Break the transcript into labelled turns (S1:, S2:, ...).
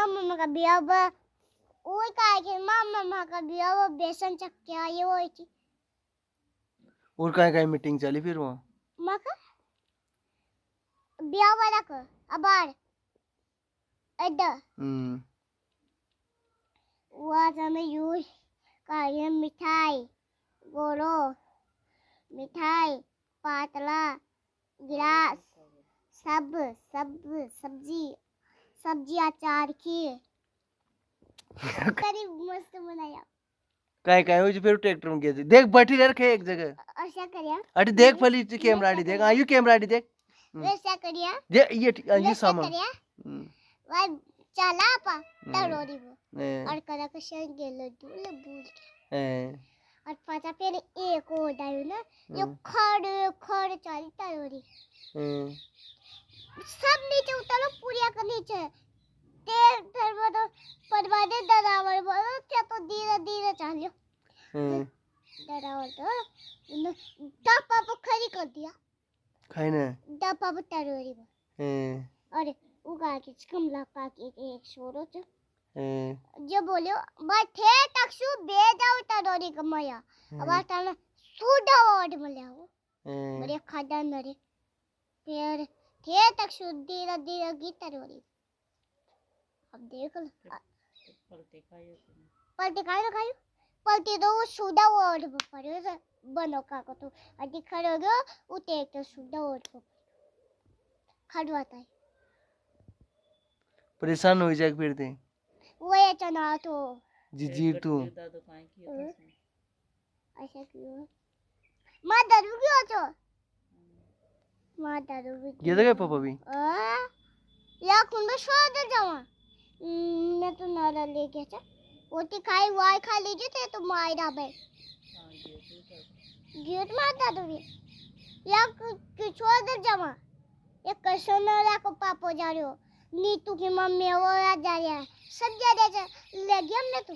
S1: मामा का बिया बा ओय काय के मामा का बिया वो बेसन चक्के ये वो की
S2: और काय मीटिंग चली फिर वहाँ
S1: मका बिया वाला को अबार एडा वो समय यू काय मिठाई गोरो मिठाई पातला गिलास सब सब्जी अचार खीर करी मस्त बनाया
S2: काय हो फिर ट्रैक्टर में गए देख बैठी रखे एक जगह
S1: ऐसा करिया
S2: अरे देख फली कैमरा आड़ी देख आयु कैमरा आड़ी देख
S1: वैसा करिया
S2: ये सामान
S1: वह चला पा तरोरी वो और करा के शेर गेलो दूले भूल के और पता फिर एक और डायो ना ये खड़ चली तरोरी सब नीचे उतारो पुरिया के नीचे तेल फिर वो तो परवादे दरावर बोलो क्या तो धीरे चलियो दरावर तो डब्बा पर खड़ी कर दिया
S2: खाई ना
S1: डब्बा पर तरोरी और उगा के कमला का के एक छोरो छ जो बोलियो बैठे तक्षु बे जाओ तरोरी कमाया अब आटा सुडा वर्ड मल्याओ बड़े खादा नरे फिर थे तक्षु धीरे की तरोरी अब देख लो पलटे पलटे तो वो सुडा वर्ड पर बनो का को तो अभी खड़ो गयो उते एक तो सुडा वर्ड को खड़वाता है
S2: परेशान हो जाए फिर थे
S1: वो ये चना तो
S2: जी तू
S1: ऐसा क्यों मां दारू क्यों छो मां दारू भी
S2: ये तो पापा भी
S1: या कुंडो छोड़ जावा मैं तो नारा लेके जा ओटी खाई वाई खा लीजिए थे तो माई डाबे गेट मारता तो भी या छोड़ जावा एक कसो नारा को पापो जा रहे हो नीतू की मम्मी वो आ जा रहा है सब जा रहे ले गया हमने तो